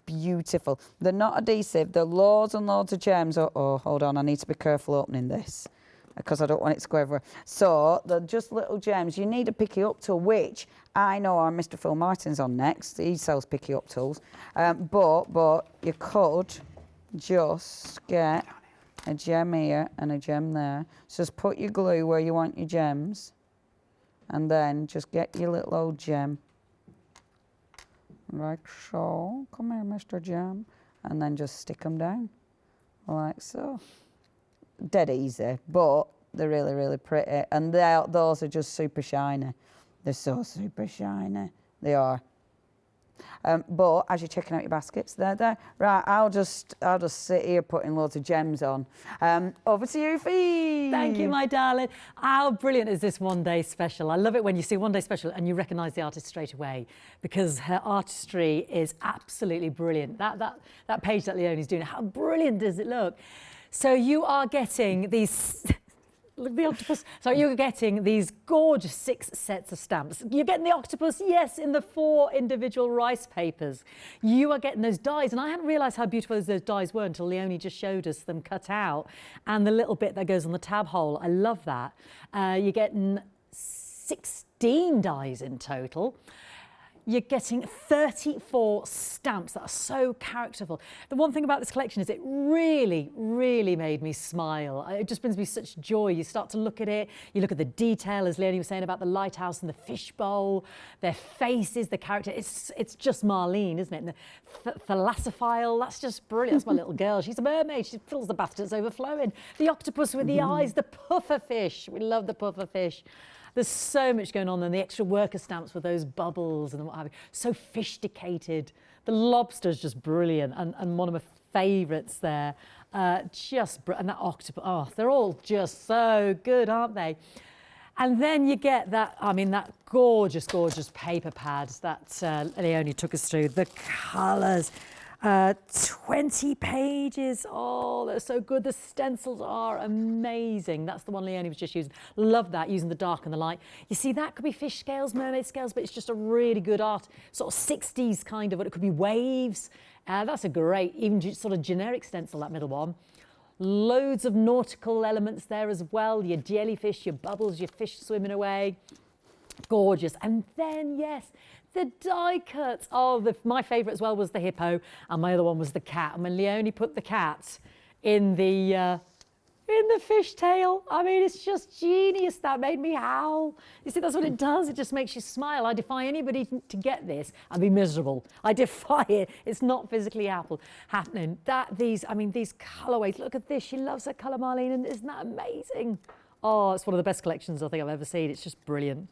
Beautiful. They're not adhesive. They're loads and loads of gems. Oh, hold on. I need to be careful opening this because I don't want it to go everywhere. So they're just little gems. You need a picky up tool, which I know our Mr. Phil Martin's on next. He sells picky up tools. But you could just get a gem here and a gem there. So just put your glue where you want your gems and then just get your little old gem like so. Come here, Mr. Gem. And then just stick them down like so. Dead easy, but they're really, really pretty. And those are just super shiny. They're so super shiny. They are. But as you're checking out your baskets, they're there. Right, I'll just sit here putting loads of gems on. Over to you, Fee. Thank you, my darling. How brilliant is this one day special? I love it when you see one day special and you recognise the artist straight away because her artistry is absolutely brilliant. That page that Leonie's doing, how brilliant does it look? So you are getting these. Look, the octopus. So you're getting these gorgeous 6 sets of stamps. You're getting the octopus, yes, in the 4 individual rice papers. You are getting those dies, and I hadn't realised how beautiful those dies were until Leonie just showed us them cut out, and the little bit that goes on the tab hole. I love that. You're getting 16 dies in total. You're getting 34 stamps that are so characterful. The one thing about this collection is it really, really made me smile. It just brings me such joy. You start to look at it, you look at the detail, as Leonie was saying about the lighthouse and the fishbowl, their faces, the character. It's just Marlene, isn't it? And the thalassophile, that's just brilliant. That's my little girl. She's a mermaid. She fills the bath till it's overflowing. The octopus with the eyes, the pufferfish. We love the pufferfish. There's so much going on, and the extra worker stamps with those bubbles and what have you. So-Fish-Ticated. The lobster's just brilliant, and one of my favourites there. And that octopus. Oh, they're all just so good, aren't they? And then you get that, I mean, that gorgeous, gorgeous paper pad that Leonie took us through. The colours, 20 pages. Oh, they're so good. The stencils are amazing. That's the one Leonie was just using. Love that, using the dark and the light. You see, that could be fish scales, mermaid scales, but it's just a really good art, sort of 60s kind of, but it could be waves. That's a great, even sort of generic stencil, that middle one. Loads of nautical elements there as well. Your jellyfish, your bubbles, your fish swimming away. Gorgeous. And then, yes, the die cuts. Oh, my favourite as well was the hippo, and my other one was the cat. And when Leonie put the cat in the fish tail, I mean, it's just genius. That made me howl. You see, that's what it does. It just makes you smile. I defy anybody to get this and be miserable. I defy it. It's not physically happening. These colourways. Look at this. She loves her colour, Marlene, and isn't that amazing? Oh, it's one of the best collections I think I've ever seen. It's just brilliant.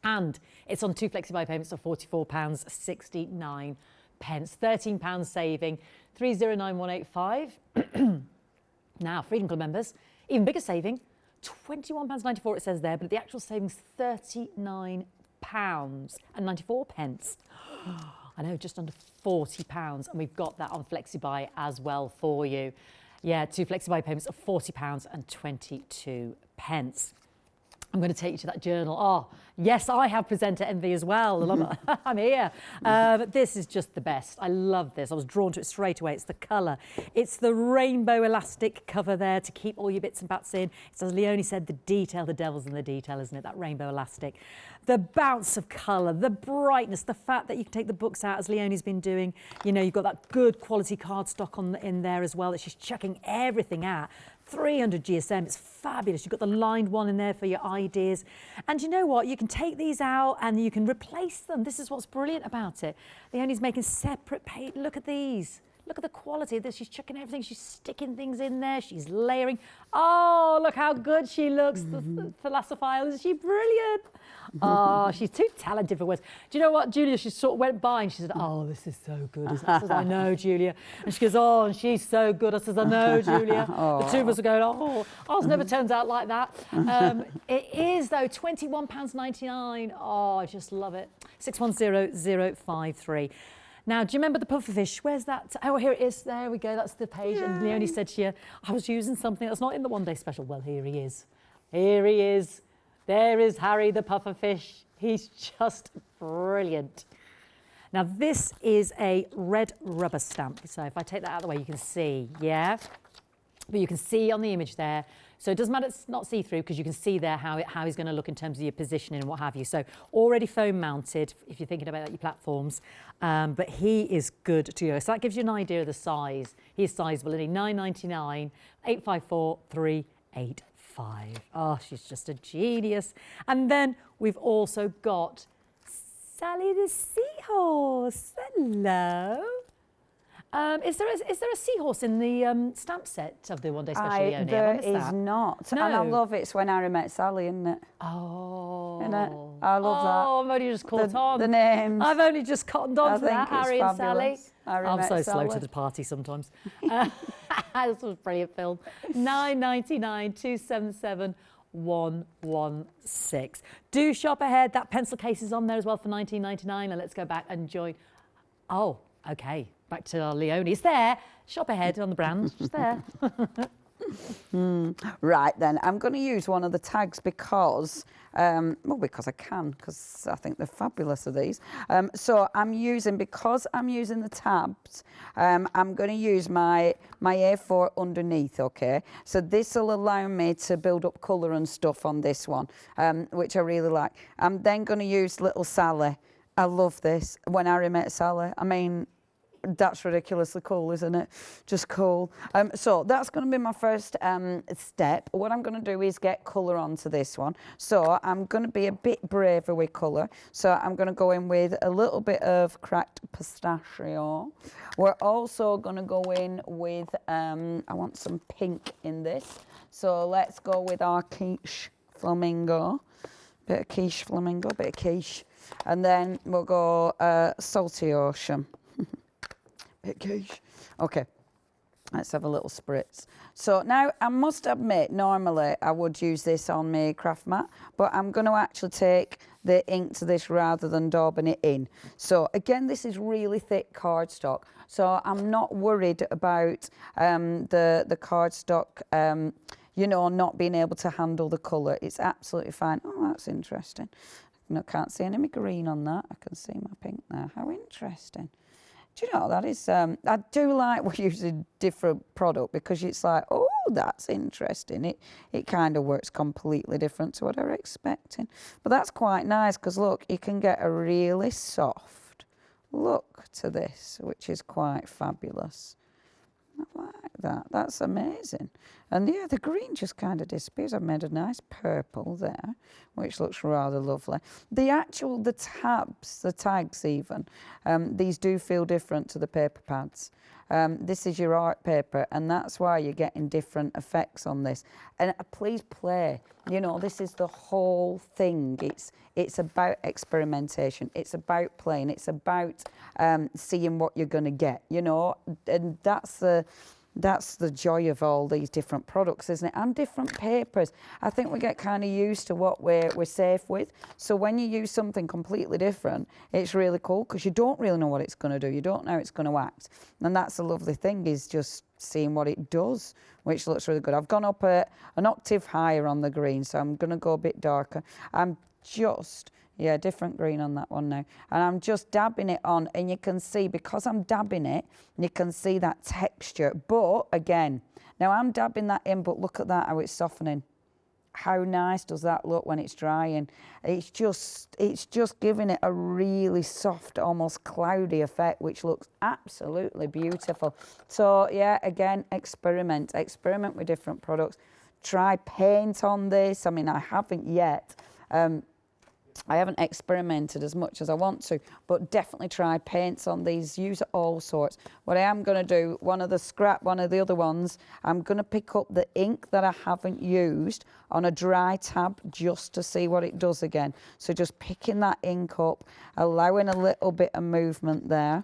And it's on 2 flexi-buy payments of £44.69. £13 saving, 309185. Now, Freedom Club members, even bigger saving, £21.94 it says there, but the actual saving's £39.94. I know, just under £40, and we've got that on FlexiBuy as well for you. Yeah, 2 FlexiBuy payments of £40.22. I'm going to take you to that journal. Oh, yes, I have presenter envy as well. I'm here. But this is just the best. I love this. I was drawn to it straight away. It's the colour. It's the rainbow elastic cover there to keep all your bits and bats in. It's, as Leonie said, the detail. The devil's in the detail, isn't it? That rainbow elastic. The bounce of colour, the brightness, the fact that you can take the books out, as Leonie's been doing. You know, you've got that good quality cardstock in there as well that she's chucking everything at. 300 GSM, it's fabulous. You've got the lined one in there for your ideas. And you know what? You can take these out and you can replace them. This is what's brilliant about it. Leonie's making separate paint. Look at these. Look at the quality of this. She's chucking everything. She's sticking things in there. She's layering. Oh, look how good she looks. The thalassophile. Is she brilliant? Oh, she's too talented for words. Do you know what, Julia? She sort of went by and she said, oh, this is so good. I said, I know, Julia. And she goes, oh, and she's so good. I said, I know, Julia. The two of us are going, oh, ours never turns out like that. It is, though, £21.99. Oh, I just love it. 610053. Now, do you remember the pufferfish? Where's that? Oh, here it is. There we go. That's the page. Yay. And Leonie said to you, I was using something that's not in the one-day special. Well, here he is. Here he is. There is Harry the pufferfish. He's just brilliant. Now, this is a red rubber stamp. So if I take that out of the way, you can see, yeah? But you can see on the image there. So it doesn't matter, it's not see-through, because you can see there how he's going to look in terms of your positioning and what have you. So already foam mounted, if you're thinking about your platforms. But he is good to go. So that gives you an idea of the size. He's sizable, isn't he? £9.99, 854 385. Oh, she's just a genius. And then we've also got Sally the seahorse. Hello. Is there a seahorse in the stamp set of the one-day special, Leonie? There is not. No. And I love it. It's When Harry Met Sally, isn't it? Oh. Isn't it? I love that. Oh, I've only just caught on. The names. I've only just cottoned on to that, Harry and Sally. I'm so slow to the party sometimes. This was a brilliant film. £9.99, 277 116. Do shop ahead. That pencil case is on there as well for £19.99. And let's go back and join. Oh, okay. Back to our Leonie. It's there. Shop ahead on the brand. Just there. Right then, I'm going to use one of the tags because, because I can, because I think they're fabulous of these. So because I'm using the tabs, I'm going to use my A4 underneath, okay? So this will allow me to build up colour and stuff on this one, which I really like. I'm then going to use Little Sally. I love this. When Harry Met Sally. I mean, that's ridiculously cool, isn't it? Just cool. So that's going to be my first step. What I'm going to do is get colour onto this one. So I'm going to be a bit braver with colour. So I'm going to go in with a little bit of cracked pistachio. We're also going to go in with, I want some pink in this. So let's go with our quiche flamingo. Bit of quiche flamingo, bit of quiche. And then we'll go salty ocean. Bit of quiche. Okay. Let's have a little spritz. So now I must admit, normally I would use this on my craft mat, but I'm going to actually take the ink to this rather than daubing it in. So again, this is really thick cardstock. So I'm not worried about the cardstock, you know, not being able to handle the colour. It's absolutely fine. Oh, that's interesting. No, can't see any green on that. I can see my pink there. How interesting. Do you know, that is, I do like we're using different product because it's like, oh, that's interesting. It kind of works completely different to what I was expecting. But that's quite nice because, look, you can get a really soft look to this, which is quite fabulous. I like that. That's amazing. And yeah, the green just kind of disappears. I've made a nice purple there, which looks rather lovely. The tabs, the tags even, these do feel different to the paper pads. This is your art paper, and that's why you're getting different effects on this. And please play. You know, this is the whole thing. It's about experimentation. It's about playing. It's about seeing what you're going to get, you know, and that's the joy of all these different products, isn't it? And different papers. I think we get kind of used to what we're safe with. So when you use something completely different, it's really cool because you don't really know what it's going to do. You don't know how it's going to act. And that's the lovely thing, is just seeing what it does, which looks really good. I've gone up an octave higher on the green, so I'm going to go a bit darker. I'm just... yeah, different green on that one now. And I'm just dabbing it on, and you can see, because I'm dabbing it, you can see that texture. But again, now I'm dabbing that in, but look at that, how it's softening. How nice does that look when it's drying? It's just giving it a really soft, almost cloudy effect, which looks absolutely beautiful. So yeah, again, experiment with different products. Try paint on this. I mean, I haven't yet. I haven't experimented as much as I want to, but definitely try paints on these. Use all sorts. What I am going to do, one of the other ones, I'm going to pick up the ink that I haven't used on a dry tab just to see what it does again. So just picking that ink up, allowing a little bit of movement there,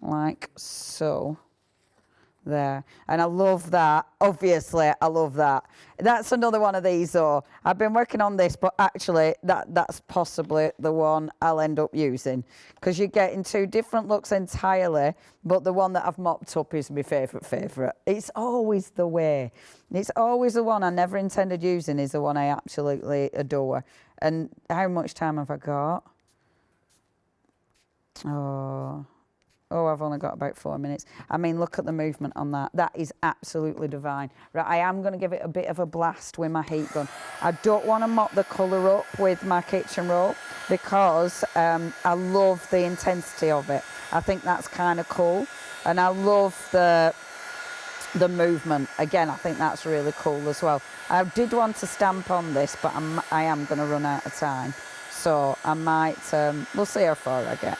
like so. There, and I love that. Obviously, I love that. That's another one of these, though. I've been working on this, but actually, that's possibly the one I'll end up using, because you're getting two different looks entirely. But the one that I've mopped up is my favourite. It's always the way. It's always the one I never intended using is the one I absolutely adore. And how much time have I got? Oh, I've only got about 4 minutes. I mean, look at the movement on that. That is absolutely divine. Right, I am going to give it a bit of a blast with my heat gun. I don't want to mop the colour up with my kitchen roll because I love the intensity of it. I think that's kind of cool. And I love the movement. Again, I think that's really cool as well. I did want to stamp on this, but I am going to run out of time. So I might, we'll see how far I get.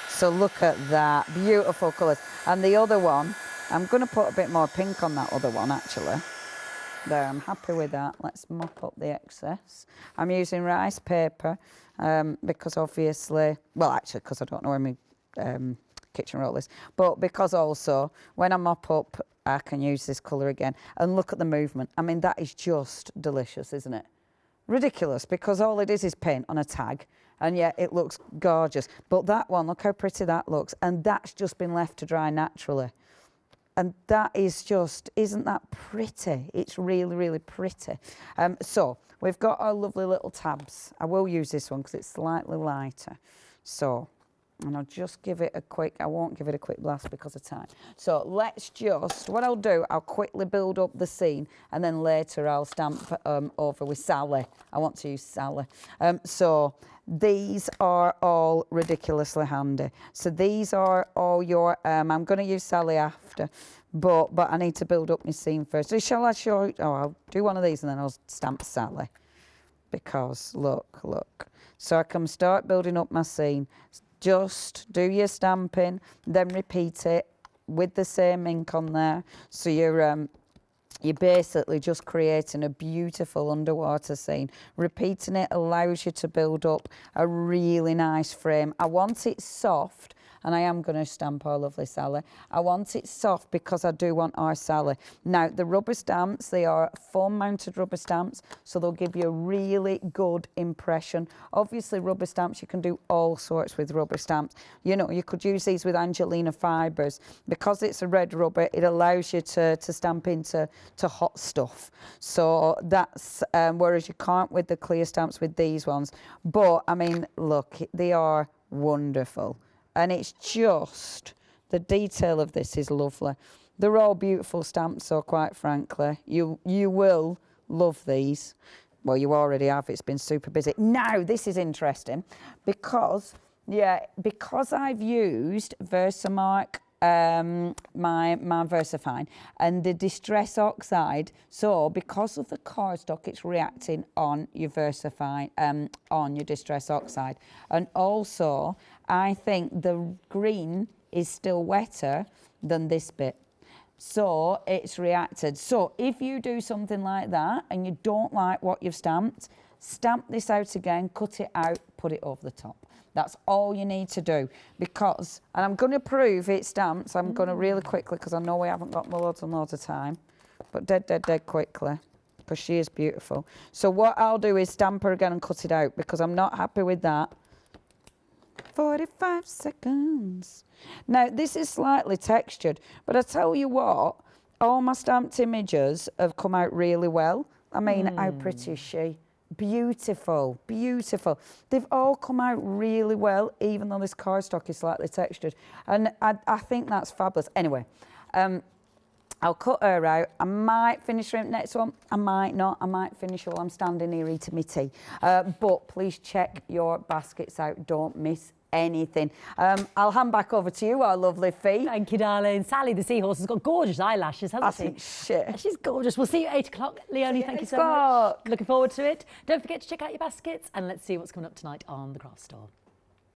So look at that, beautiful colours. And the other one, I'm going to put a bit more pink on that other one, actually. There, I'm happy with that. Let's mop up the excess. I'm using rice paper because obviously, well, actually, because I don't know where my kitchen roll is, but because also, when I mop up, I can use this colour again. And look at the movement. I mean, that is just delicious, isn't it? Ridiculous, because all it is paint on a tag. And yet it looks gorgeous. But that one, look how pretty that looks. And that's just been left to dry naturally. And that is just, isn't that pretty? It's really, really pretty. So we've got our lovely little tabs. I will use this one because it's slightly lighter. So, and I'll just give it a quick, I won't give it a quick blast because of time. So let's just, what I'll do, I'll quickly build up the scene and then later I'll stamp over with Sally. I want to use Sally. So these are all ridiculously handy. So these are all your, I'm going to use Sally after, but I need to build up my scene first. So shall I show you? Oh, I'll do one of these and then I'll stamp Sally. Because look. So I can start building up my scene. Just do your stamping, then repeat it with the same ink on there. So You're basically just creating a beautiful underwater scene. Repeating it allows you to build up a really nice frame. I want it soft, and I am going to stamp our lovely Sally. I want it soft because I do want our Sally. Now, the rubber stamps, they are foam-mounted rubber stamps, so they'll give you a really good impression. Obviously, rubber stamps, you can do all sorts with rubber stamps. You know, you could use these with Angelina fibres. Because it's a red rubber, it allows you to stamp into hot stuff. So that's, whereas you can't with the clear stamps with these ones. But, I mean, look, they are wonderful. And it's just, the detail of this is lovely. They're all beautiful stamps, so quite frankly, you will love these. Well, you already have, it's been super busy. Now, this is interesting because I've used Versamark, my VersaFine, and the Distress Oxide, so because of the cardstock, it's reacting on your VersaFine, on your Distress Oxide. And also, I think the green is still wetter than this bit. So it's reacted. So if you do something like that and you don't like what you've stamped, stamp this out again, cut it out, put it over the top. That's all you need to do because, and I'm going to prove it stamps, I'm going to really quickly because I know we haven't got loads and loads of time, but dead quickly because she is beautiful. So what I'll do is stamp her again and cut it out because I'm not happy with that. 45 seconds. Now, this is slightly textured, but I tell you what, all my stamped images have come out really well. I mean, how pretty is she? Beautiful, beautiful. They've all come out really well, even though this cardstock is slightly textured. And I think that's fabulous. Anyway, I'll cut her out. I might finish her in the next one. I might not. I might finish her while I'm standing here eating my tea. But please check your baskets out. Don't miss anything. I'll hand back over to you, our lovely Fee. Thank you, darling. Sally, the seahorse, has got gorgeous eyelashes, hasn't she? I think shit. She's gorgeous. We'll see you at 8 o'clock. Leonie, thank you so much. Looking forward to it. Don't forget to check out your baskets and let's see what's coming up tonight on the craft store.